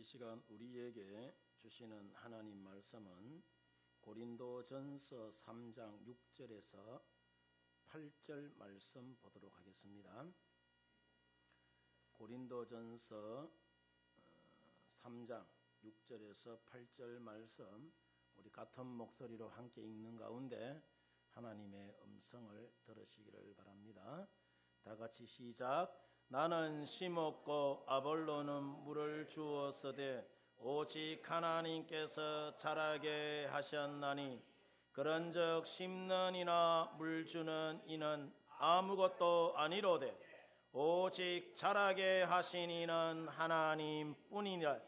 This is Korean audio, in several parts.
시간 우리에게 주시는 하나님 말씀은 고린도전서 3장 6절에서 8절 말씀 보도록 하겠습니다. 고린도전서 3장 6절에서 8절 말씀 우리 같은 목소리로 함께 읽는 가운데 하나님의 음성을 들으시기를 바랍니다. 다 같이 시작. 나는 심었고 아볼로는 물을 주었으되 오직 하나님께서 자라게 하셨나니 그런즉 심는 이나 물 주는 이는 아무것도 아니로되 오직 자라게 하신 이는 하나님뿐이니라.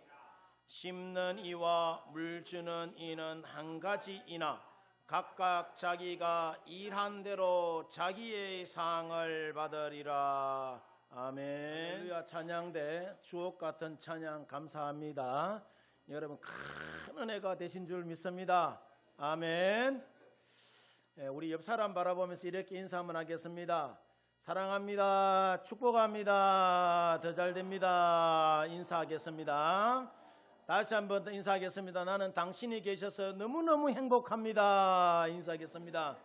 심는 이와 물 주는 이는 한 가지이나 각각 자기가 일한 대로 자기의 상을 받으리라. 아멘. 할렐루야. 찬양대 주옥 같은 찬양 감사합니다. 여러분 큰 은혜가 되신 줄 믿습니다. 아멘. 우리 옆 사람 바라보면서 이렇게 인사 한번 하겠습니다. 사랑합니다. 축복합니다. 더 잘됩니다. 인사하겠습니다. 다시 한번 더 인사하겠습니다. 나는 당신이 계셔서 너무너무 행복합니다. 인사하겠습니다.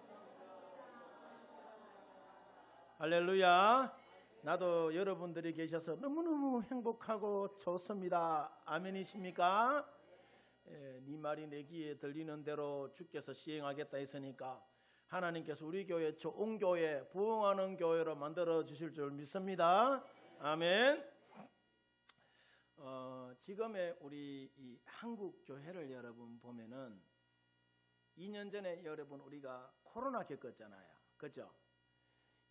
할렐루야. 나도 여러분들이 계셔서 너무너무 행복하고 좋습니다. 아멘이십니까? 네 말이 내 귀에 들리는 대로 주께서 시행하겠다 했으니까 하나님께서 우리 교회 좋은 교회, 부흥하는 교회로 만들어 주실 줄 믿습니다. 아멘. 지금의 우리 이 한국 교회를 여러분 보면은 2년 전에 여러분 우리가 코로나 겪었잖아요. 그죠?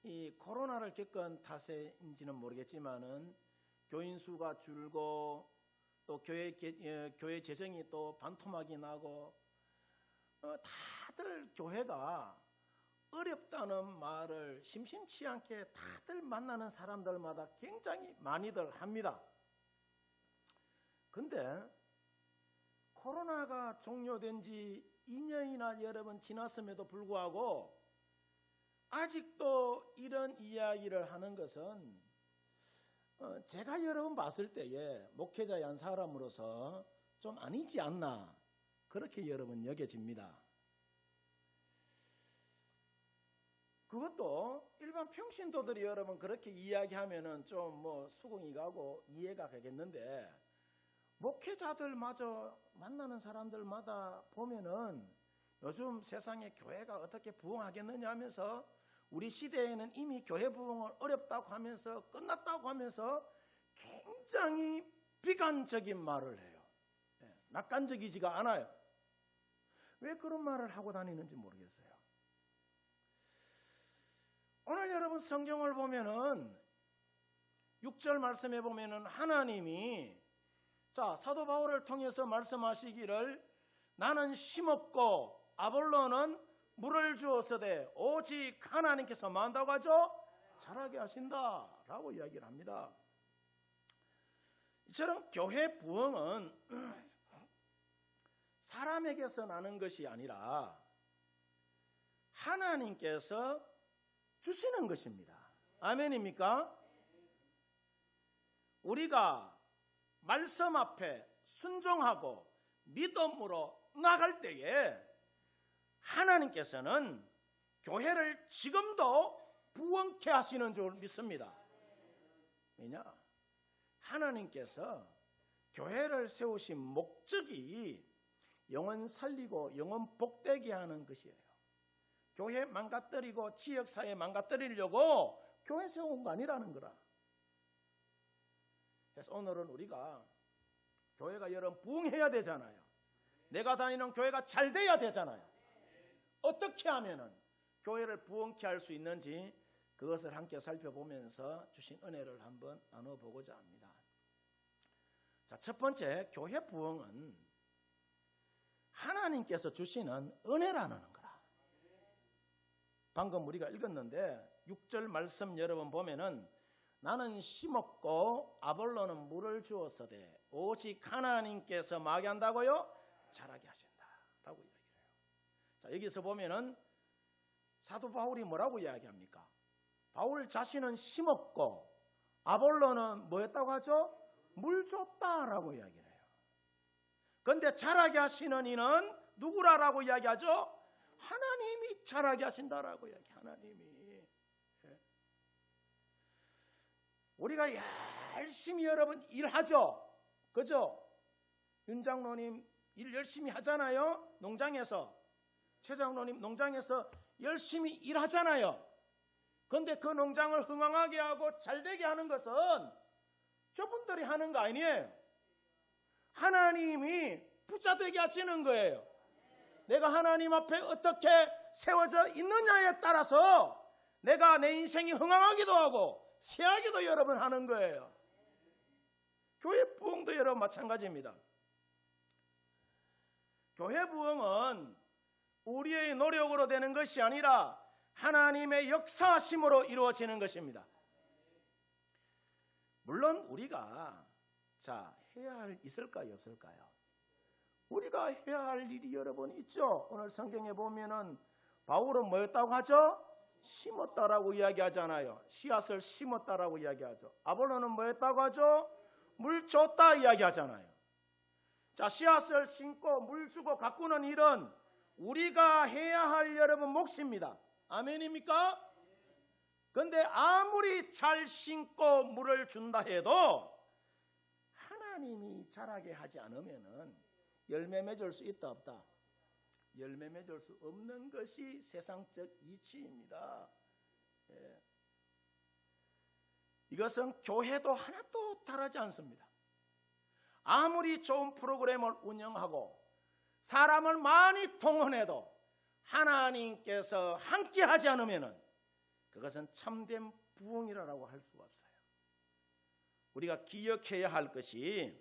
이 코로나를 겪은 탓인지는 모르겠지만은 교인 수가 줄고 또 교회 재정이 또 반토막이 나고 다들 교회가 어렵다는 말을 심심치 않게 다들 만나는 사람들마다 굉장히 많이들 합니다. 근데 코로나가 종료된 지 2년이나 여러분 지났음에도 불구하고 아직도 이런 이야기를 하는 것은 제가 여러분 봤을 때에 목회자의 한 사람으로서 좀 아니지 않나 그렇게 여러분 여겨집니다. 그것도 일반 평신도들이 여러분 그렇게 이야기하면은 좀 뭐 수긍이 가고 이해가 가겠는데 목회자들마저 만나는 사람들마다 보면은 요즘 세상에 교회가 어떻게 부흥하겠느냐 하면서 우리 시대에는 이미 교회 부흥은 어렵다고 하면서 끝났다고 하면서 굉장히 비관적인 말을 해요. 낙관적이지가 않아요. 왜 그런 말을 하고 다니는지 모르겠어요. 오늘 여러분 성경을 보면은 6절 말씀에 보면은 하나님이 사도 바울을 통해서 말씀하시기를 나는 심었고 아볼로는 물을 주었으되 오직 하나님께서 뭐 한다고 하죠? 자라게 하신다라고 이야기를 합니다. 이처럼 교회 부흥은 사람에게서 나는 것이 아니라 하나님께서 주시는 것입니다. 아멘입니까? 우리가 말씀 앞에 순종하고 믿음으로 나갈 때에 하나님께서는 교회를 지금도 부흥케 하시는 줄 믿습니다. 왜냐? 하나님께서 교회를 세우신 목적이 영혼 살리고 영혼 복되게 하는 것이에요. 교회 망가뜨리고 지역사회 망가뜨리려고 교회 세운 거 아니라는 거라. 그래서 오늘은 우리가 교회가 여러분 부흥해야 되잖아요. 내가 다니는 교회가 잘 돼야 되잖아요. 어떻게 하면은 교회를 부흥케 할 수 있는지 그것을 함께 살펴보면서 주신 은혜를 한번 나눠보고자 합니다. 첫 번째 교회 부흥은 하나님께서 주시는 은혜라는 거라. 방금 우리가 읽었는데 6절 말씀 여러분 보면은 나는 심었고 아볼로는 물을 주었으되 오직 하나님께서 뭐하게 한다고요? 자라게 하신다라고 이야기를 해요. 여기서 보면은 사도 바울이 뭐라고 이야기합니까? 바울 자신은 심었고 아볼로는 뭐 했다고 하죠? 물 줬다라고 이야기를 해요. 그런데 자라게 하시는 이는 누구라고 이야기하죠? 하나님이 자라게 하신다라고 이야기. 하나님이. 우리가 열심히 여러분 일하죠. 그죠? 윤 장로님 일 열심히 하잖아요. 농장에서. 최 장로님 농장에서 열심히 일하잖아요. 그런데 그 농장을 흥황하게 하고 잘되게 하는 것은 저분들이 하는 거 아니에요. 하나님이 부자 되게 하시는 거예요. 내가 하나님 앞에 어떻게 세워져 있느냐에 따라서 내가 내 인생이 흥황하기도 하고 쇠하기도 여러분 하는 거예요. 교회 부흥도 여러분 마찬가지입니다. 교회 부흥은 우리의 노력으로 되는 것이 아니라 하나님의 역사하심으로 이루어지는 것입니다. 물론 우리가 해야 할 있을까요, 없을까요? 우리가 해야 할 일이 여러분 있죠. 오늘 성경에 보면은 바울은 뭐였다고 하죠? 심었다라고 이야기하잖아요. 씨앗을 심었다라고 이야기하죠. 아볼로는 뭐였다고 하죠? 물 줬다 이야기하잖아요. 씨앗을 심고 물 주고 가꾸는 일은 우리가 해야 할 여러분 몫입니다. 아멘입니까? 그런데 아무리 잘 심고 물을 준다 해도 하나님이 자라게 하지 않으면은 열매 맺을 수 있다 없다? 열매 맺을 수 없는 것이 세상적 이치입니다. 이것은 교회도 하나도 다르지 않습니다. 아무리 좋은 프로그램을 운영하고 사람을 많이 동원해도 하나님께서 함께 하지 않으면 그것은 참된 부흥이라고 할 수가 없어요. 우리가 기억해야 할 것이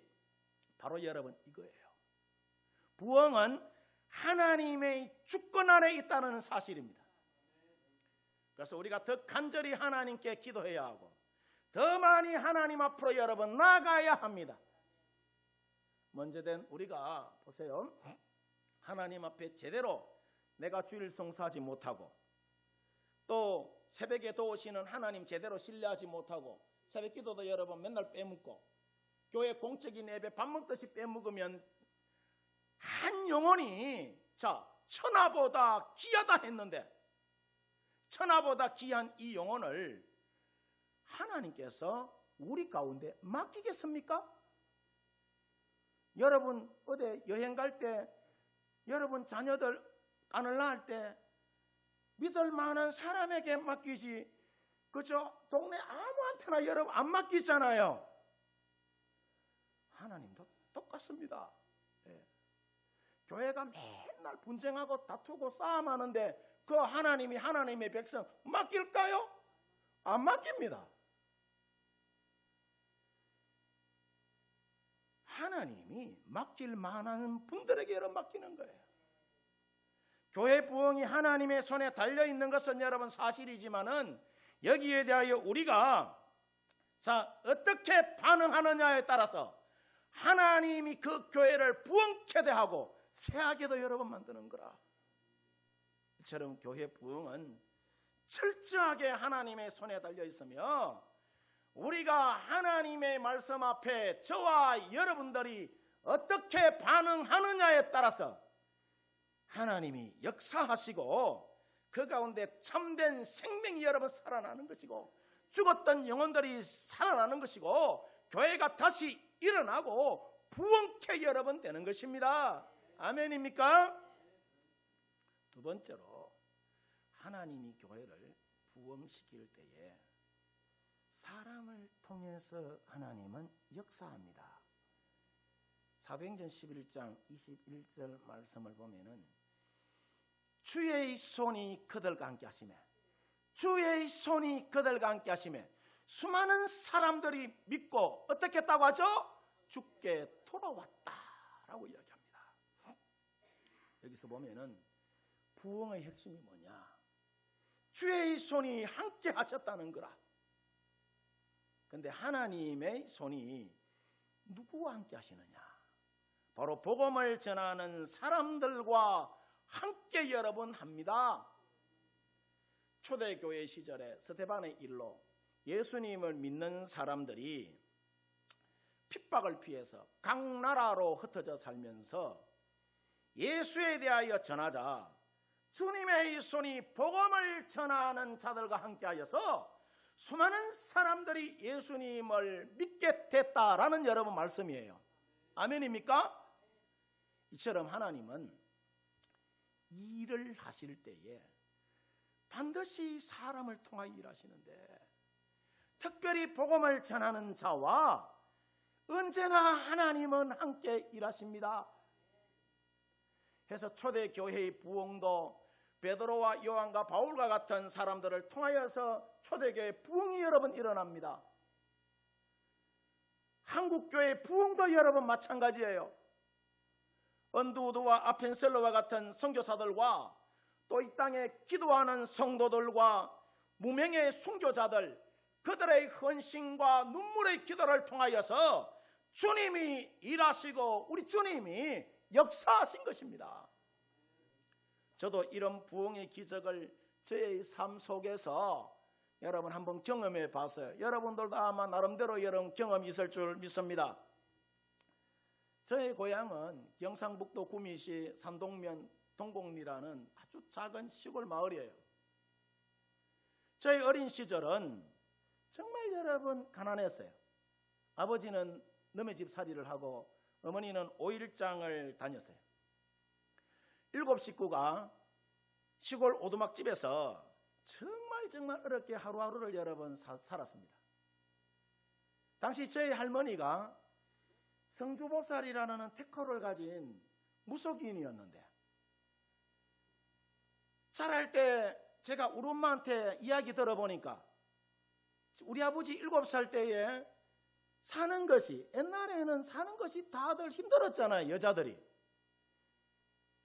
바로 여러분 이거예요. 부흥은 하나님의 주권 안에 있다는 사실입니다. 그래서 우리가 더 간절히 하나님께 기도해야 하고 더 많이 하나님 앞으로 여러분 나아가야 합니다. 먼저는 우리가 보세요. 하나님 앞에 제대로 내가 주일 성수하지 못하고 또 새벽에 도우시는 하나님 제대로 신뢰하지 못하고 새벽 기도도 여러분 맨날 빼먹고 교회 공적인 예배 밥 먹듯이 빼먹으면 한 영혼이 천하보다 귀하다 했는데 천하보다 귀한 이 영혼을 하나님께서 우리 가운데 맡기겠습니까? 여러분 어디 여행 갈 때 여러분 자녀들 가늘라 할 때 믿을 만한 사람에게 맡기지 그죠? 동네 아무한테나 여러분 안 맡기잖아요. 하나님도 똑같습니다. 교회가 맨날 분쟁하고 다투고 싸움하는데 그 하나님이 하나님의 백성 맡길까요? 안 맡깁니다. 하나님이 맡길 만한 분들에게 여러분 맡기는 거예요. 교회 부흥이 하나님의 손에 달려있는 것은 여러분 사실이지만은 여기에 대하여 우리가 어떻게 반응하느냐에 따라서 하나님이 그 교회를 부흥케 대하고 쇠하게도 여러분 만드는 거라. 이처럼 교회 부흥은 철저하게 하나님의 손에 달려 있으며 우리가 하나님의 말씀 앞에 저와 여러분들이 어떻게 반응하느냐에 따라서 하나님이 역사하시고 그 가운데 참된 생명이 여러분 살아나는 것이고 죽었던 영혼들이 살아나는 것이고 교회가 다시 일어나고 부흥케 여러분 되는 것입니다. 아멘입니까? 두 번째로 하나님이 교회를 부흥시킬 때에 사람을 통해서 하나님은 역사합니다. 사도행전 11장 21절 말씀을 보면은 주의 손이 그들과 함께 하시매 주의 손이 그들과 함께 하시매 수많은 사람들이 믿고 어떻게 했다고 하죠? 주께 돌아왔다라고 이야기합니다. 여기서 보면은 부흥의 핵심이 뭐냐? 주의 손이 함께 하셨다는 거라. 그런데 하나님의 손이 누구와 함께 하시느냐? 바로 복음을 전하는 사람들과 함께 여러분 합니다. 초대교회 시절에 스데반의 일로 예수님을 믿는 사람들이 핍박을 피해서 각 나라로 흩어져 살면서 예수에 대하여 전하자 주님의 손이 복음을 전하는 자들과 함께하여서 수많은 사람들이 예수님을 믿게 됐다라는 여러분 말씀이에요. 아멘입니까? 이처럼 하나님은 일을 하실 때에 반드시 사람을 통하여 일하시는데, 특별히 복음을 전하는 자와 언제나 하나님은 함께 일하십니다. 해서 초대교회의 부흥도 베드로와 요한과 바울과 같은 사람들을 통하여서 초대교회 부흥이 여러분 일어납니다. 한국교회 부흥도 여러분 마찬가지예요. 언두우드와 아펜셀러와 같은 선교사들과 또 이 땅에 기도하는 성도들과 무명의 순교자들, 그들의 헌신과 눈물의 기도를 통하여서 주님이 일하시고 우리 주님이 역사하신 것입니다. 저도 이런 부흥의 기적을 저의 삶 속에서 여러분 한번 경험해 봤어요. 여러분들도 아마 나름대로 이런 경험이 있을 줄 믿습니다. 저의 고향은 경상북도 구미시 산동면 동곡리라는 아주 작은 시골 마을이에요. 저희 어린 시절은 정말 여러분 가난했어요. 아버지는 남의 집 살이를 하고 어머니는 오일장을 다녔어요. 7 식구가 시골 오두막집에서 정말 어렵게 하루하루를 여러분 살았습니다. 당시 저희 할머니가 성주보살이라는 태코를 가진 무속인이었는데, 자랄 때 제가 우리 엄마한테 이야기 들어보니까 우리 아버지 7살 때에 사는 것이, 옛날에는 사는 것이 다들 힘들었잖아요. 여자들이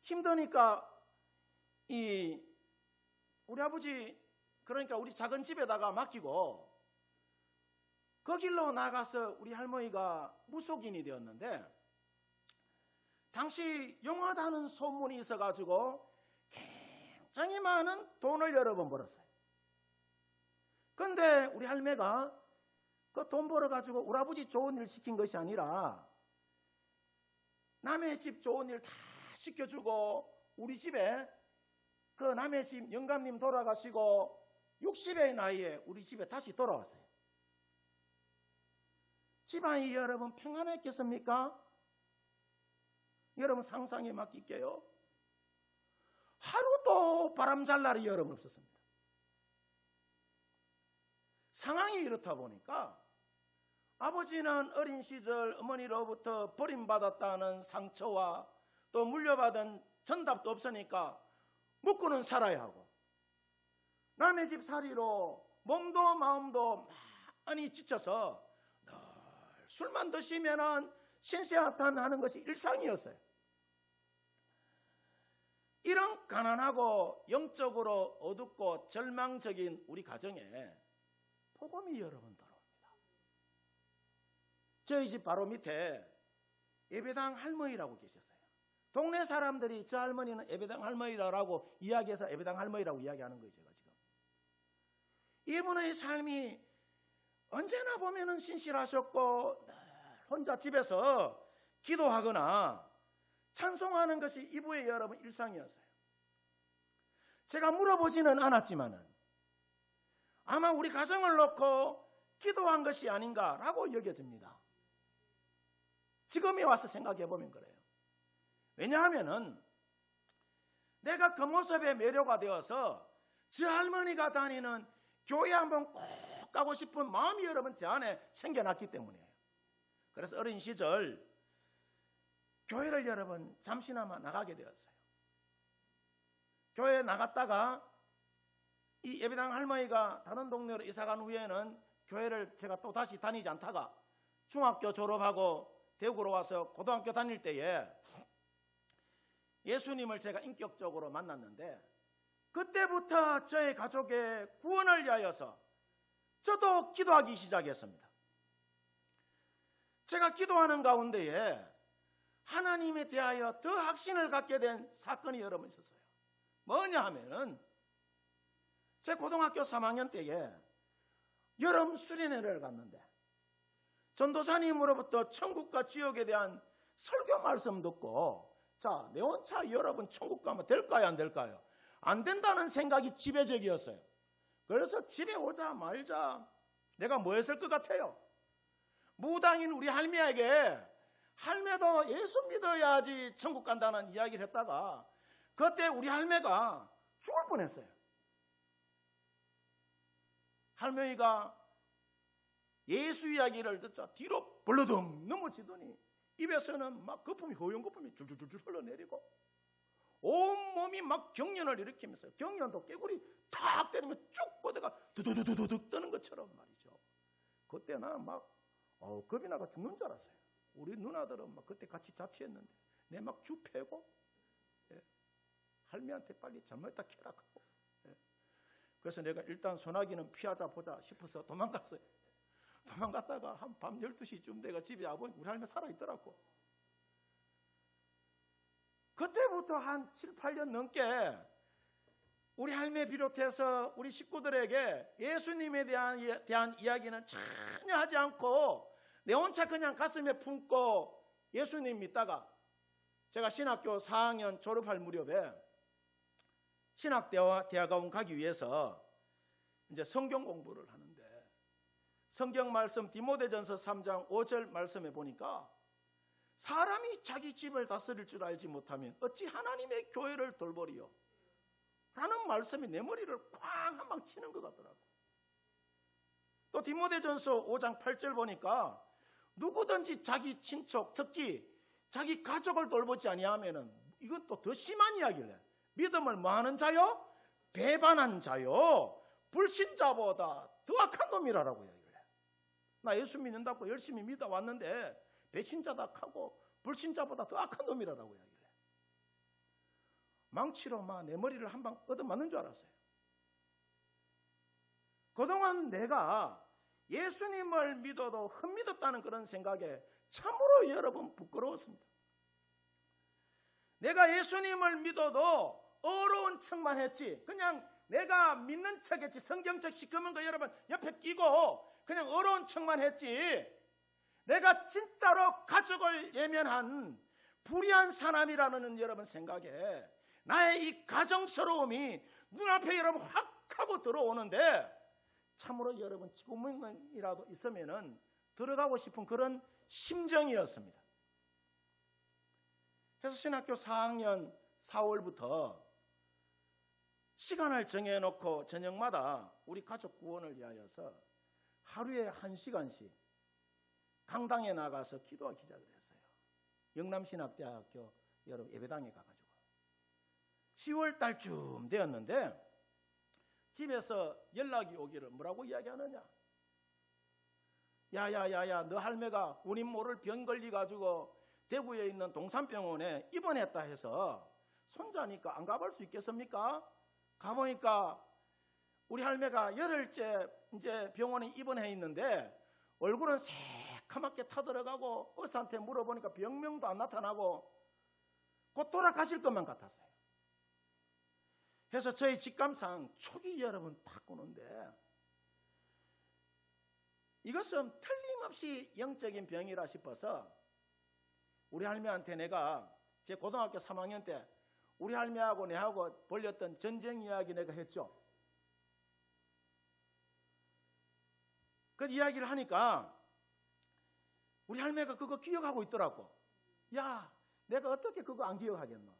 힘드니까 우리 아버지, 그러니까 우리 작은 집에다가 맡기고 그 길로 나가서 우리 할머니가 무속인이 되었는데, 당시 용하다는 소문이 있어가지고 굉장히 많은 돈을 여러 번 벌었어요. 그런데 우리 할매가 그 돈 벌어가지고 우리 아버지 좋은 일 시킨 것이 아니라 남의 집 좋은 일 다 시켜주고, 우리 집에 그 남의 집 영감님 돌아가시고 60의 나이에 우리 집에 다시 돌아왔어요. 집안이 여러분 평안했겠습니까? 여러분 상상에 맡길게요. 하루도 바람 잘 날이 여러분 없었습니다. 상황이 이렇다 보니까 아버지는 어린 시절 어머니로부터 버림받았다는 상처와 또 물려받은 전답도 없으니까 먹고는 살아야 하고, 남의 집 살이로 몸도 마음도 많이 지쳐서 늘 술만 드시면은 신세한탄하는 것이 일상이었어요. 이런 가난하고 영적으로 어둡고 절망적인 우리 가정에 복음이 여러분 들어옵니다. 저희 집 바로 밑에 예배당 할머니라고 계셨어요. 동네 사람들이 저 할머니는 예배당 할머니라고 이야기해서 예배당 할머니라고 이야기하는 거예요. 제가 지금 이분의 삶이 언제나 보면은 신실하셨고 혼자 집에서 기도하거나 찬송하는 것이 이분의 여러분 일상이었어요. 제가 물어보지는 않았지만은 아마 우리 가정을 놓고 기도한 것이 아닌가라고 여겨집니다. 지금에 와서 생각해 보면 그래요. 왜냐하면은 내가 그 모습에 매료가 되어서 저 할머니가 다니는 교회 한번 꼭 가고 싶은 마음이 여러분 제 안에 생겨났기 때문이에요. 그래서 어린 시절 교회를 여러분 잠시나마 나가게 되었어요. 교회에 나갔다가 이 예배당 할머니가 다른 동네로 이사간 후에는 교회를 제가 또 다시 다니지 않다가 중학교 졸업하고 대구로 와서 고등학교 다닐 때에 예수님을 제가 인격적으로 만났는데, 그때부터 저의 가족의 구원을 위하여서 저도 기도하기 시작했습니다. 제가 기도하는 가운데에 하나님에 대하여 더 확신을 갖게 된 사건이 여러 번 있었어요. 뭐냐 하면은 제 고등학교 3학년 때에 여름 수련회를 갔는데 전도사님으로부터 천국과 지옥에 대한 설교 말씀 듣고, 자, 내 혼자 여러분 천국 가면 될까요, 안 될까요? 안 된다는 생각이 지배적이었어요. 그래서 집에 오자마자 내가 뭐 했을 것 같아요? 무당인 우리 할매에게 할매도 예수 믿어야지 천국 간다는 이야기를 했다가 그때 우리 할매가 죽을 뻔했어요. 할머니가 예수 이야기를 듣자 뒤로 벌러덩 넘어지더니 입에서는 막 거품이, 허연 거품이 줄줄줄 흘러내리고 온몸이 막 경련을 일으키면서, 경련도 깨구리 탁 때리면 쭉 뻗어가 두두두두둑 뜨는 것처럼 말이죠. 그때는 막 겁이 나가 죽는 줄 알았어요. 우리 누나들은 막 그때 같이 자취했는데 내 막 주 패고, 예, 할미한테 빨리 잘못했다 캐라고. 예. 그래서 내가 일단 소나기는 피하자 보자 싶어서 도망갔어요. 도망갔다가 한 밤 12시쯤 내가 집에 와보니 우리 할매 살아있더라고. 그때부터 한 7, 8년 넘게 우리 할매 비롯해서 우리 식구들에게 예수님에 대한 이야기는 전혀 하지 않고 내 혼자 그냥 가슴에 품고 예수님 믿다가 제가 신학교 4학년 졸업할 무렵에 신학대학원 가기 위해서 이제 성경 공부를 하는데 성경 말씀 디모데전서 3장 5절 말씀에 보니까 사람이 자기 집을 다스릴 줄 알지 못하면 어찌 하나님의 교회를 돌보리요? 라는 말씀이 내 머리를 쾅 한 방 치는 것 같더라고. 또 디모데전서 5장 8절 보니까 누구든지 자기 친척, 특히 자기 가족을 돌보지 아니하면은 이건 또 더 심한 이야기래. 믿음을 뭐하는 자요? 배반한 자요. 불신자보다 더 악한 놈이라고 이야기를 해. 나 예수 믿는다고 열심히 믿어왔는데 배신자다 하고 불신자보다 더 악한 놈이라고 이야기를 해. 망치로 막 내 머리를 한 방 얻어맞는 줄 알았어요. 그동안 내가 예수님을 믿어도 흠믿었다는 그런 생각에 참으로 여러분 부끄러웠습니다. 내가 예수님을 믿어도 어려운 척만 했지, 그냥 내가 믿는 척 했지, 성경책 시커먼 거 여러분 옆에 끼고 그냥 어려운 척만 했지, 내가 진짜로 가족을 예면한 불의한 사람이라는 여러분 생각에 나의 이 가정스러움이 눈앞에 여러분 확 하고 들어오는데 참으로 여러분 지구문이라도 있으면은 들어가고 싶은 그런 심정이었습니다. 그래서 신학교 4학년 4월부터 시간을 정해놓고 저녁마다 우리 가족 구원을 위하여서 하루에 1시간씩 강당에 나가서 기도와 기자를 했어요. 영남신학대학교 여러분 예배당에 가가지고 10월 달쯤 되었는데 집에서 연락이 오기를 뭐라고 이야기하느냐? 야야야야, 너 할매가 운임 모를 병 걸려가지고 대구에 있는 동산병원에 입원했다 해서 손자니까 안 가볼 수 있겠습니까? 가보니까 우리 할매가 열흘째 이제 병원에 입원해 있는데 얼굴은 새카맣게 타들어가고 의사한테 물어보니까 병명도 안 나타나고 곧 돌아가실 것만 같았어요. 그래서 저희 직감상 촉이 여러분 탁 오는데 이것은 틀림없이 영적인 병이라 싶어서 우리 할매한테 내가 제 고등학교 3학년 때 우리 할매하고 내하고 벌렸던 전쟁 이야기 내가 했죠. 그 이야기를 하니까 우리 할매가 그거 기억하고 있더라고. 야, 내가 어떻게 그거 안 기억하겠노?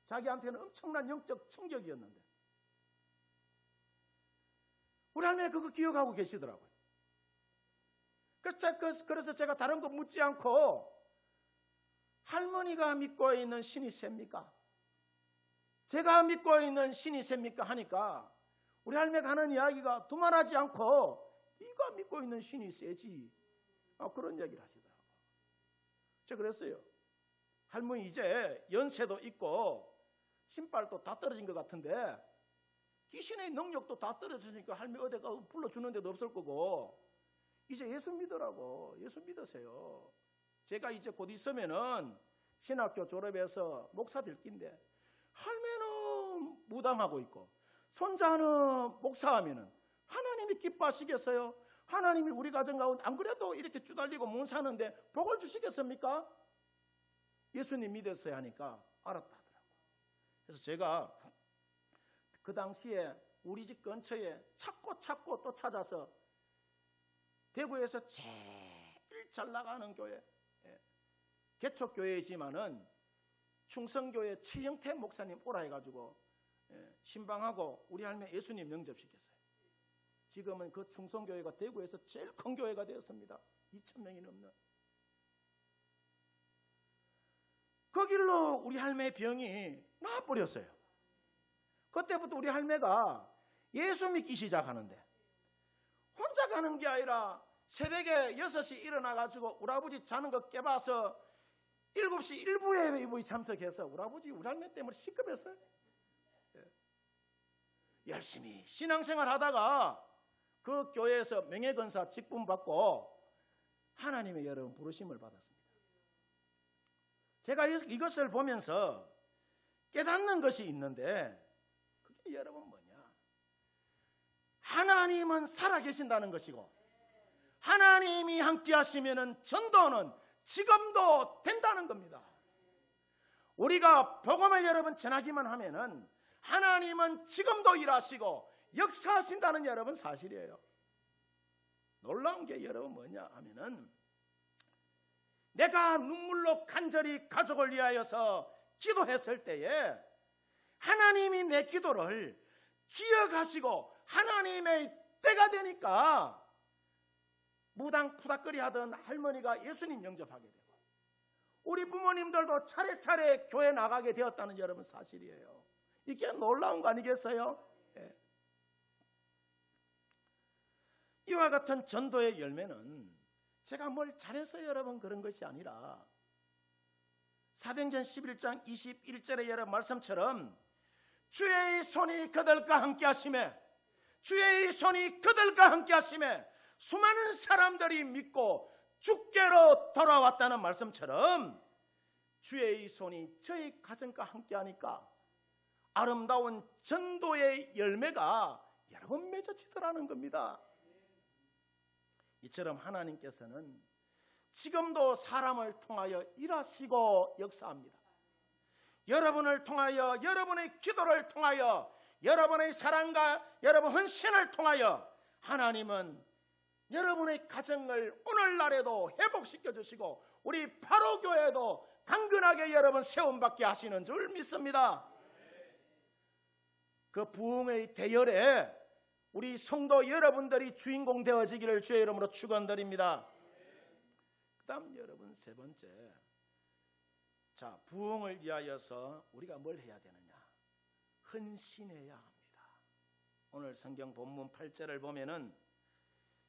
자기한테는 엄청난 영적 충격이었는데. 우리 할매가 그거 기억하고 계시더라고요. 그래서 제가 다른 거 묻지 않고 할머니가 믿고 있는 신이 셉니까? 제가 믿고 있는 신이 셉니까? 하니까 우리 할매가 하는 이야기가 두말하지 않고 네가 믿고 있는 신이 세지. 그런 얘기를 하시더라고요. 제가 그랬어요. 할머니 이제 연세도 있고 신발도 다 떨어진 것 같은데 귀신의 능력도 다 떨어지니까 할머니 어디가 불러주는 데도 없을 거고 이제 예수 믿으라고. 예수 믿으세요. 제가 이제 곧 있으면은 신학교 졸업해서 목사 될 낀데 할매는 무당하고 있고 손자는 목사하면은 하나님이 기뻐하시겠어요? 하나님이 우리 가정 가운데 안 그래도 이렇게 주달리고 못 사는데 복을 주시겠습니까? 예수님 믿었어야 하니까 알았다 하더라고요. 그래서 제가 그 당시에 우리 집 근처에 찾고 또 찾아서 대구에서 제일 잘 나가는 교회, 개척교회이지만은 충성교회 최영태 목사님 오라 해가지고 신방하고 우리 할매 예수님 영접시켰어요. 지금은 그 충성교회가 대구에서 제일 큰 교회가 되었습니다. 2,000명이 넘는. 그 길로 우리 할매의 병이 나아버렸어요. 그때부터 우리 할매가 예수 믿기 시작하는데 혼자 가는 게 아니라 새벽에 6시 일어나가지고 우리 아버지 자는 거 깨봐서 7시 일부에 참석해서 우리 아버지 우리 할매 때문에 시급했어요. 열심히 신앙생활 하다가 그 교회에서 명예건사 직분 받고 하나님의 여러분 부르심을 받았습니다. 제가 이것을 보면서 깨닫는 것이 있는데 그게 여러분 뭐냐? 하나님은 살아계신다는 것이고 하나님이 함께 하시면 전도는 지금도 된다는 겁니다. 우리가 복음을 여러분 전하기만 하면은 하나님은 지금도 일하시고 역사하신다는 여러분 사실이에요. 놀라운 게 여러분 뭐냐 하면은 내가 눈물로 간절히 가족을 위하여서 기도했을 때에 하나님이 내 기도를 기억하시고 하나님의 때가 되니까 무당 푸닥거리 하던 할머니가 예수님 영접하게 되고 우리 부모님들도 차례차례 교회 나가게 되었다는 여러분 사실이에요. 이게 놀라운 거 아니겠어요? 예. 이와 같은 전도의 열매는 제가 뭘 잘해서 여러분 그런 것이 아니라 사도행전 11장 21절의 여러분 말씀처럼 주의 손이 그들과 함께 하심에 주의 손이 그들과 함께 하심에 수많은 사람들이 믿고 주께로 돌아왔다는 말씀처럼 주의 손이 저희 가정과 함께 하니까 아름다운 전도의 열매가 여러분 맺어지더라는 겁니다. 이처럼 하나님께서는 지금도 사람을 통하여 일하시고 역사합니다. 여러분을 통하여 여러분의 기도를 통하여 여러분의 사랑과 여러분 헌신을 통하여 하나님은 여러분의 가정을 오늘날에도 회복시켜 주시고 우리 파로교회도 강건하게 여러분 세움받게 하시는 줄 믿습니다. 그 부흥의 대열에 우리 성도 여러분들이 주인공 되어지기를 주의 이름으로 축원드립니다. 그 다음 여러분 세 번째, 자 부흥을 위하여서 우리가 뭘 해야 되느냐? 헌신해야 합니다. 오늘 성경 본문 8절을 보면은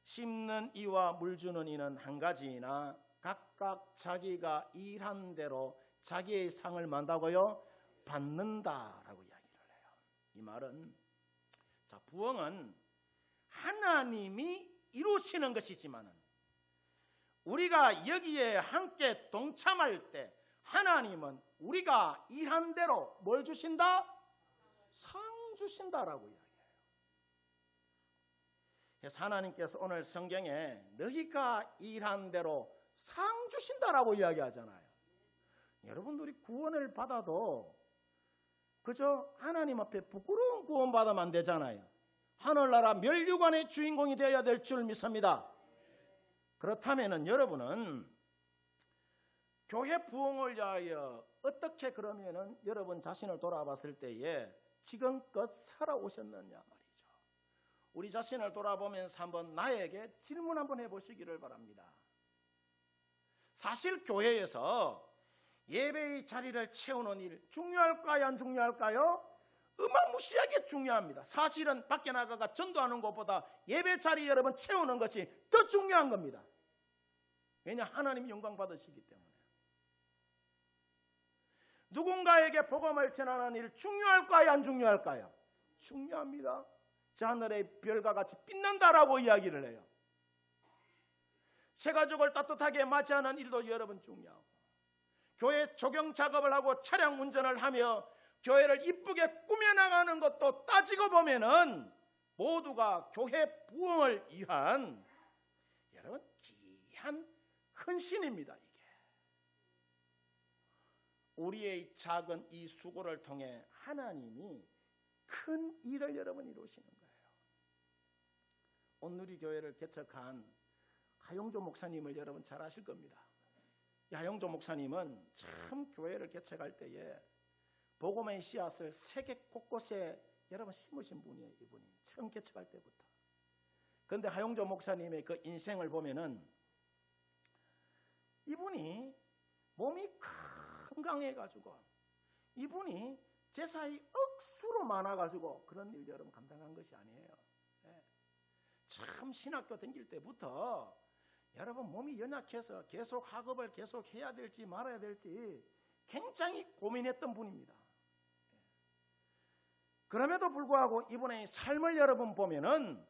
심는 이와 물 주는 이는 한 가지이나 각각 자기가 일한 대로 자기의 상을 만다고요? 받는다라고 이야기를 해요. 이 말은 자 부흥은 하나님이 이루시는 것이지만은 우리가 여기에 함께 동참할 때 하나님은 우리가 일한 대로 뭘 주신다? 상 주신다라고 이야기해요. 그래서 하나님께서 오늘 성경에 너희가 일한 대로 상 주신다라고 이야기하잖아요. 여러분들이 구원을 받아도 그저 하나님 앞에 부끄러운 구원 받으면 안 되잖아요. 하늘나라 멸류관의 주인공이 되어야 될 줄 믿습니다. 그렇다면은 여러분은 교회 부흥을 위하여 어떻게 그러면은 여러분 자신을 돌아봤을 때에 지금껏 살아오셨느냐 말이죠. 우리 자신을 돌아보면서 한번 나에게 질문 한번 해보시기를 바랍니다. 사실 교회에서 예배의 자리를 채우는 일 중요할까요? 안 중요할까요? 어마무시하게 중요합니다. 사실은 밖에 나가가 전도하는 것보다 예배 자리 여러분 채우는 것이 더 중요한 겁니다. 왜냐? 하나님이 영광 받으시기 때문에. 누군가에게 복음을 전하는 일 중요할까요? 안 중요할까요? 중요합니다. 저 하늘의 별과 같이 빛난다라고 이야기를 해요. 새가족을 따뜻하게 맞이하는 일도 여러분 중요하고 교회 조경 작업을 하고 차량 운전을 하며 교회를 이쁘게 꾸며나가는 것도 따지고 보면은 모두가 교회 부흥을 위한 여러분 귀한 헌신입니다. 이게 우리의 작은 이 수고를 통해 하나님이 큰 일을 여러분 이루시는 거예요. 온누리 교회를 개척한 하용조 목사님을 여러분 잘 아실 겁니다. 이 하용조 목사님은 참 교회를 개척할 때에 복음의 씨앗을 세계 곳곳에 여러분 심으신 분이에요. 이분이 처음 개척할 때부터. 그런데 하용조 목사님의 그 인생을 보면은 이분이 몸이 건강해가지고 이분이 제사의 억수로 많아가지고 그런 일 여러분 감당한 것이 아니에요. 참 신학교 다닐 때부터 여러분 몸이 연약해서 계속 학업을 계속 해야 될지 말아야 될지 굉장히 고민했던 분입니다. 그럼에도 불구하고 이분의 삶을 여러분 보면은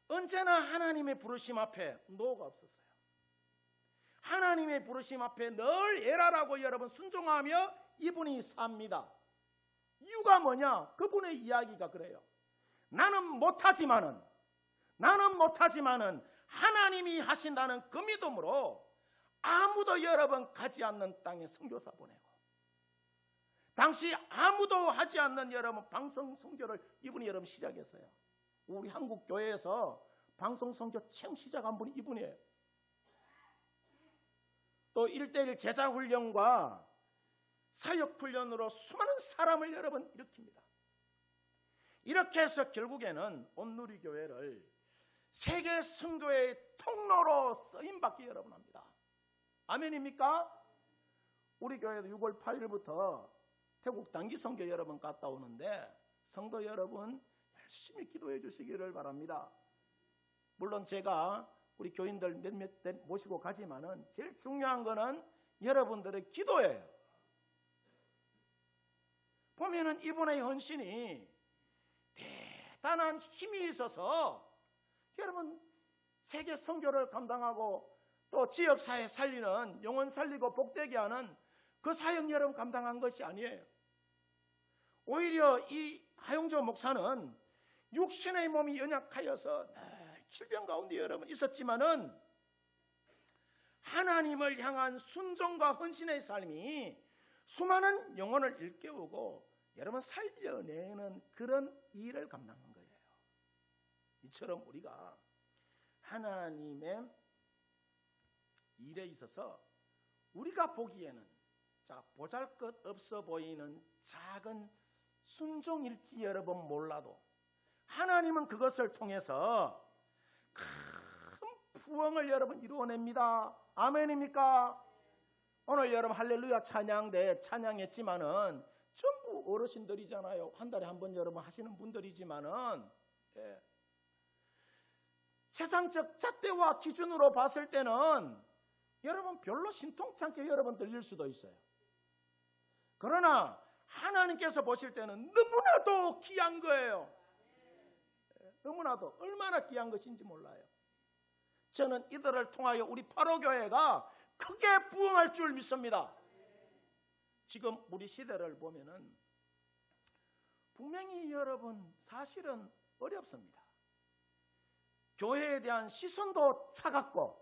언제나 하나님의 부르심 앞에 노가 없었어요. 하나님의 부르심 앞에 늘 예라라고 여러분 순종하며 이분이 삽니다. 이유가 뭐냐? 그분의 이야기가 그래요. 나는 못하지만은 하나님이 하신다는 그 믿음으로 아무도 여러분 가지 않는 땅에 선교사 보내고 당시 아무도 하지 않는 여러분 방송 선교를 이분이 여러분 시작했어요. 우리 한국 교회에서 방송 선교 처음 시작한 분이 이분이에요. 또 1:1 제자 훈련과 사역 훈련으로 수많은 사람을 여러분 일으킵니다. 이렇게 해서 결국에는 온누리 교회를 세계 선교의 통로로 쓰임 받기 여러분 합니다. 아멘입니까? 우리 교회도 6월 8일부터 태국 단기 선교 여러분 갔다 오는데 성도 여러분 열심히 기도해 주시기를 바랍니다. 물론 제가 우리 교인들 몇몇 모시고 가지만은 제일 중요한 거는 여러분들의 기도예요. 보면은 이분의 헌신이 대단한 힘이 있어서 여러분 세계 선교를 감당하고 또 지역사회 살리는 영혼 살리고 복되게 하는 그 사역 여러분 감당한 것이 아니에요. 오히려 이 하용조 목사는 육신의 몸이 연약하여서 늘 질병 가운데 여러분 있었지만은 하나님을 향한 순종과 헌신의 삶이 수많은 영혼을 일깨우고 여러분 살려내는 그런 일을 감당한 거예요. 이처럼 우리가 하나님의 일에 있어서 우리가 보기에는 보잘것없어 보이는 작은 순종일지 여러분 몰라도 하나님은 그것을 통해서 큰 부흥을 여러분 이루어냅니다. 아멘입니까? 오늘 여러분 할렐루야 찬양대 찬양했지만은 전부 어르신들이잖아요. 한 달에 한 번 여러분 하시는 분들이지만은 세상적 잣대와 기준으로 봤을 때는 여러분 별로 신통찮게 여러분 들릴 수도 있어요. 그러나 하나님께서 보실 때는 너무나도 귀한 거예요. 너무나도 얼마나 귀한 것인지 몰라요. 저는 이들을 통하여 우리 파로교회가 크게 부흥할 줄 믿습니다. 지금 우리 시대를 보면은 분명히 여러분 사실은 어렵습니다. 교회에 대한 시선도 차갑고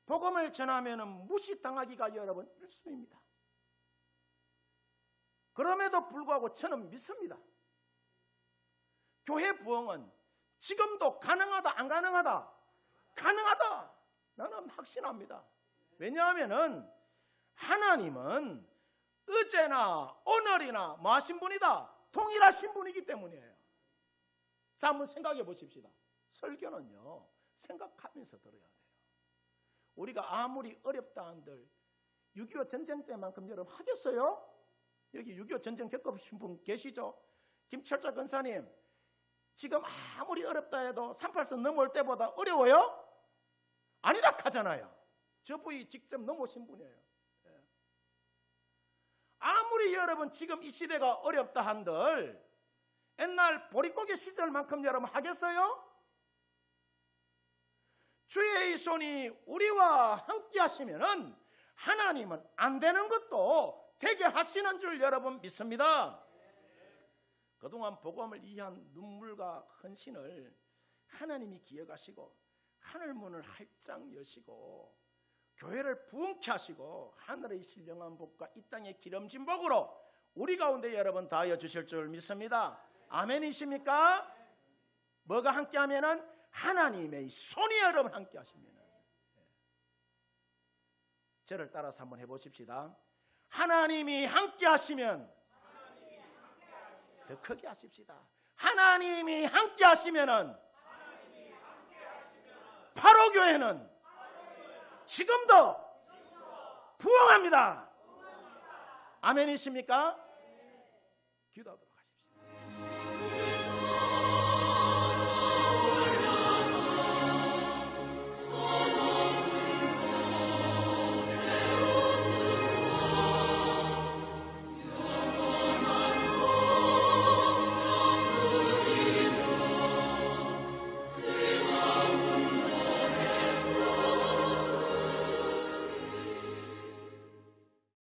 복음을 전하면은 무시당하기가 여러분 일쑤입니다. 그럼에도 불구하고 저는 믿습니다. 교회 부흥은 지금도 가능하다 안 가능하다? 가능하다. 나는 확신합니다. 왜냐하면은 하나님은 어제나 오늘이나 뭐 하신 분이다? 동일하신 분이기 때문이에요. 자, 한번 생각해 보십시다. 설교는요 생각하면서 들어야 돼요. 우리가 아무리 어렵다 한들 6.25 전쟁 때만큼 여러분 하겠어요? 여기 6.25 전쟁 겪으신 분 계시죠? 김철자 권사님 지금 아무리 어렵다 해도 38선 넘어올 때보다 어려워요? 아니라 하잖아요. 저 분이 직접 넘어오신 분이에요. 아무리 여러분 지금 이 시대가 어렵다 한들 옛날 보릿고개 시절만큼 여러분 하겠어요? 주의 손이 우리와 함께 하시면은 하나님은 안 되는 것도 되게 하시는 줄 여러분 믿습니다. 그동안 복음을 이해한 눈물과 헌신을 하나님이 기억하시고 하늘 문을 활짝 여시고 교회를 부흥케 하시고 하늘의 신령한 복과 이 땅의 기름진 복으로 우리 가운데 여러분 다하여 주실 줄 믿습니다. 아멘이십니까? 뭐가 함께하면은 하나님의 손이 여러분 함께하시면은, 저를 따라서 한번 해보십시다. 하나님이 함께하시면, 더 크게 하십시다. 하나님이 함께하시면은 파로교회는 지금도 부흥합니다. 아멘이십니까? 기도하도록.